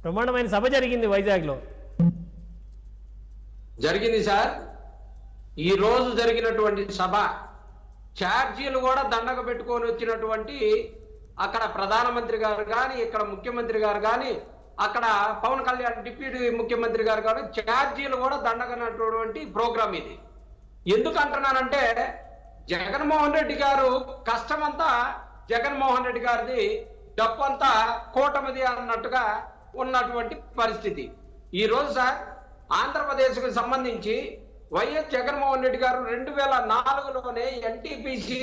బ్రహ్మాండమైన సభ జరిగింది వైజాగ్లో. జరిగింది సార్. ఈ రోజు జరిగినటువంటి సభ ఛార్జీలు కూడా దండగ పెట్టుకొని వచ్చినటువంటి అక్కడ ప్రధానమంత్రి గారు కానీ, ఇక్కడ ముఖ్యమంత్రి గారు కానీ, అక్కడ పవన్ కళ్యాణ్ డిప్యూటీ ముఖ్యమంత్రి గారు కానీ ఛార్జీలు కూడా దండగనటువంటి ప్రోగ్రామ్ ఇది. ఎందుకు అంటున్నానంటే జగన్మోహన్ రెడ్డి గారు కష్టమంతా జగన్మోహన్ రెడ్డి గారిది, డబ్బంతా కూటమిది అన్నట్టుగా ఉన్నటువంటి పరిస్థితి. ఈ రోజు సార్ ఆంధ్రప్రదేశ్కు సంబంధించి వైఎస్ జగన్మోహన్ రెడ్డి గారు 2004లోనే ఎన్టీపీసీ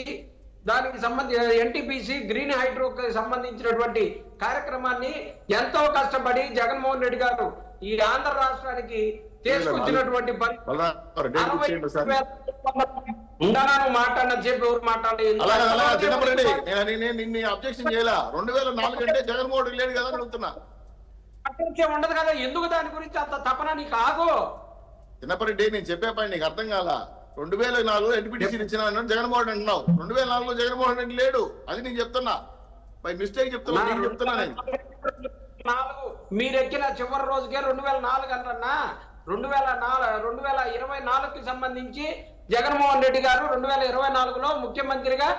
దానికి సంబంధించి ఎన్టీపీసీ గ్రీన్ హైడ్రోకి సంబంధించినటువంటి కార్యక్రమాన్ని ఎంతో కష్టపడి జగన్మోహన్ రెడ్డి గారు ఈ ఆంధ్ర రాష్ట్రానికి తీసుకొచ్చినటువంటి మాట్లాడిన చెప్పి ఎవరు మాట్లాడలేదు. ఉండదు కదా, ఎందుకు దాని గురించి అంత తపన నీకు? ఆగు చిన్నప్పటి నేను చెప్పే పని నీకు అర్థం కాల. 2004 ఎన్టీపీసీ ఇచ్చిన జగన్మోహన్ రెడ్డి అంటున్నావు, 2004లో జగన్మోహన్ రెడ్డి లేడు. అది నేను చెప్తున్నా, బై మిస్టేక్ చెప్తున్నా. నేను చెప్తున్నా మీరు ఎక్కిన చివరి రోజుకే 2004 అంటన్నా. 2024కి సంబంధించి జగన్మోహన్ రెడ్డి గారు 2024లో ముఖ్యమంత్రిగా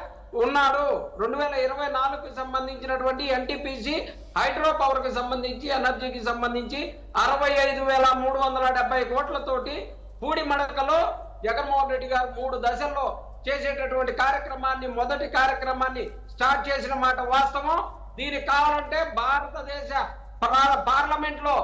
ఉన్నాడు. 2024కి సంబంధించినటువంటి ఎన్టీపీసీ హైడ్రో పవర్ కి సంబంధించి, ఎనర్జీకి సంబంధించి 65,370 కోట్లతోటి పూడి మడకలో జగన్మోహన్ రెడ్డి గారు 3 దశల్లో చేసేటటువంటి కార్యక్రమాన్ని, మొదటి కార్యక్రమాన్ని స్టార్ట్ చేసిన మాట వాస్తవం. దీనికి కావాలంటే భారతదేశ పార్లమెంట్ లో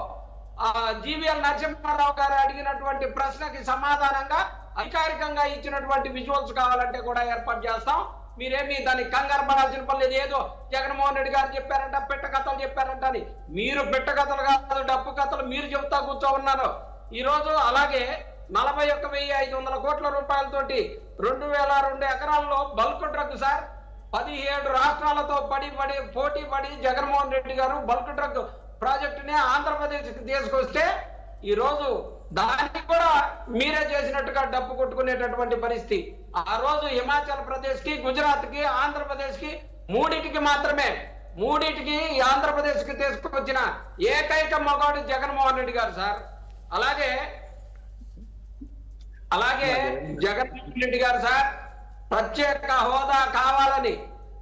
జీవీఎల్ నరసింహారావు గారు అడిగినటువంటి ప్రశ్నకి సమాధానంగా అధికారికంగా ఇచ్చినటువంటి విజువల్స్ కావాలంటే కూడా ఏర్పాటు చేస్తాం. మీరేమి దానికి కంగారు పడాల్సిన పని లేదు. ఏదో జగన్మోహన్ రెడ్డి గారు చెప్పారంట, పెట్ట కథలు చెప్పారంట అని. మీరు పెట్ట కథలు కాదు, డప్పు కథలు మీరు చెబుతా కూర్చో ఉన్నారు ఈ రోజు. అలాగే 41,500 కోట్ల రూపాయలతోటి 2,002 ఎకరాల్లో బల్క్ డ్రగ్ సార్ 17 రాష్ట్రాలతో పోటీ పడి జగన్మోహన్ రెడ్డి గారు బల్క్ డ్రగ్ ప్రాజెక్టుని ఆంధ్రప్రదేశ్కి తీసుకొస్తే ఈ రోజు దానికి కూడా మీరే చేసినట్టుగా డప్పు కొట్టుకునేటటువంటి పరిస్థితి. ఆ రోజు హిమాచల్ ప్రదేశ్ కి, గుజరాత్ కి, ఆంధ్రప్రదేశ్ కి మూడింటికి మాత్రమే, మూడింటికి ఆంధ్రప్రదేశ్ కి తీసుకొచ్చిన ఏకైక మగాడు జగన్మోహన్ రెడ్డి గారు సార్. అలాగే జగన్మోహన్ రెడ్డి గారు సార్ ప్రత్యేక హోదా కావాలని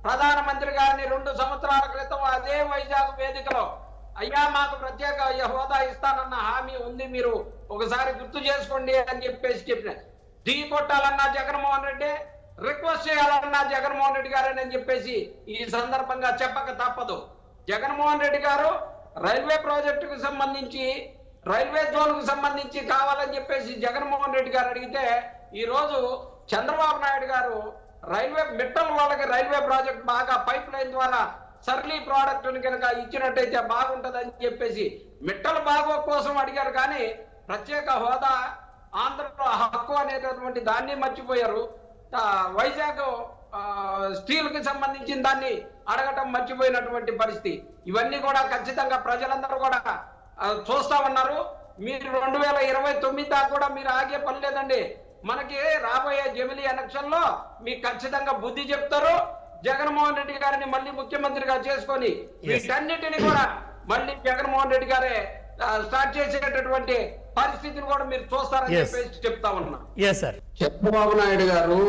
ప్రధానమంత్రి గారిని 2 సంవత్సరాల క్రితం అదే వైజాగ్ వేదికలో, అయ్యా మాకు ప్రత్యేక హోదా ఇస్తానన్న హామీ ఉంది, మీరు ఒకసారి గుర్తు చేసుకోండి అని చెప్పేసి చెప్పిన. ఢీ కొట్టాలన్నా జగన్మోహన్ రెడ్డి, రిక్వెస్ట్ చేయాలన్నా జగన్మోహన్ రెడ్డి గారని అని చెప్పేసి ఈ సందర్భంగా చెప్పక తప్పదు. జగన్మోహన్ రెడ్డి గారు రైల్వే ప్రాజెక్టుకు సంబంధించి, రైల్వే జోన్ కు సంబంధించి కావాలని చెప్పేసి జగన్మోహన్ రెడ్డి గారు అడిగితే, ఈ రోజు చంద్రబాబు నాయుడు గారు రైల్వే మిట్టల్ వాళ్ళకి రైల్వే ప్రాజెక్ట్ బాగా పైప్ లైన్ ద్వారా సర్లీ ప్రోడక్ట్ కనుక ఇచ్చినట్టయితే బాగుంటదని చెప్పేసి మిట్టల బాగో కోసం అడిగారు. కానీ ప్రత్యేక హోదా, ఆంధ్రలో హక్కు అనేటటువంటి దాన్ని మర్చిపోయారు. వైజాగ్ స్టీల్ కి సంబంధించిన దాన్ని అడగటం మర్చిపోయినటువంటి పరిస్థితి. ఇవన్నీ కూడా ఖచ్చితంగా ప్రజలందరూ కూడా చూస్తా ఉన్నారు. మీరు 2029 దాకా కూడా మీరు ఆగే పని లేదండి. మనకి రాబోయే జమిలీ ఎలక్షన్ లో మీకు ఖచ్చితంగా బుద్ధి చెప్తారు. జగన్మోహన్ రెడ్డి గారిని మళ్ళీ ముఖ్యమంత్రిగా చేసుకొని వీటన్నిటిని కూడా మళ్ళీ జగన్మోహన్ రెడ్డి గారే స్టార్ట్ చేసేటటువంటి పరిస్థితిని కూడా మీరు చూస్తారని చెప్పేసి చెప్తా ఉన్నా. చంద్రబాబు నాయుడు గారు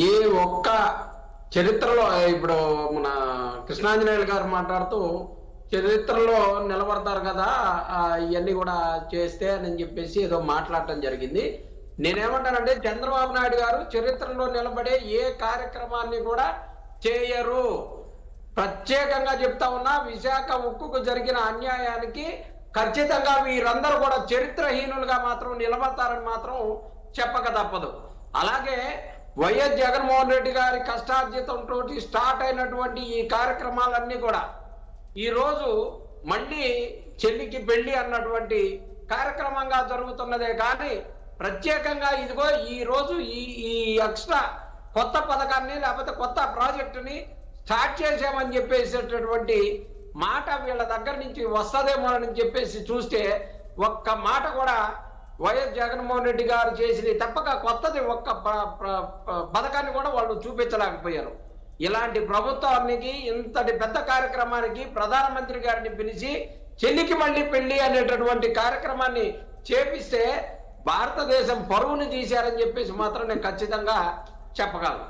ఏ ఒక్క చరిత్రలో, ఇప్పుడు మన కృష్ణాంజనేయులు గారు మాట్లాడుతూ చరిత్రలో నిలబడతారు కదా ఇవన్నీ కూడా చేస్తే అని చెప్పేసి ఏదో మాట్లాడటం జరిగింది. నేనేమంటానంటే చంద్రబాబు నాయుడు గారు చరిత్రలో నిలబడే ఏ కార్యక్రమాన్ని కూడా చేయరు. ప్రత్యేకంగా చెప్తా ఉన్నా, విశాఖ ఉక్కుకు జరిగిన అన్యాయానికి ఖచ్చితంగా వీరందరూ కూడా చరిత్రహీనులుగా మాత్రం నిలబడతారని మాత్రం చెప్పక తప్పదు. అలాగే వైఎస్ జగన్మోహన్ రెడ్డి గారి కష్టార్జితంతో స్టార్ట్ అయినటువంటి ఈ కార్యక్రమాలన్నీ కూడా ఈ రోజు మళ్ళీ చెల్లికి పెళ్లి అన్నటువంటి కార్యక్రమంగా జరుగుతున్నదే కానీ ప్రత్యేకంగా ఇదిగో ఈ రోజు ఈ ఎక్స్ట్రా కొత్త పథకాన్ని లేకపోతే కొత్త ప్రాజెక్టుని స్టార్ట్ చేసామని చెప్పేసేటటువంటి మాట వీళ్ళ దగ్గర నుంచి వస్తుందేమో అని చెప్పేసి చూస్తే ఒక్క మాట కూడా వైఎస్ జగన్మోహన్ రెడ్డి గారు చేసింది తప్పక కొత్తది ఒక్క పథకాన్ని కూడా వాళ్ళు చూపించలేకపోయారు. ఇలాంటి ప్రభుత్వానికి ఇంతటి పెద్ద కార్యక్రమానికి ప్రధానమంత్రి గారిని పిలిచి చెల్లికి మళ్ళీ పెళ్లి అనేటటువంటి కార్యక్రమాన్ని చేపిస్తే భారతదేశం పరువుని తీశారని చెప్పేసి మాత్రం నేను ఖచ్చితంగా చెప్పగలను.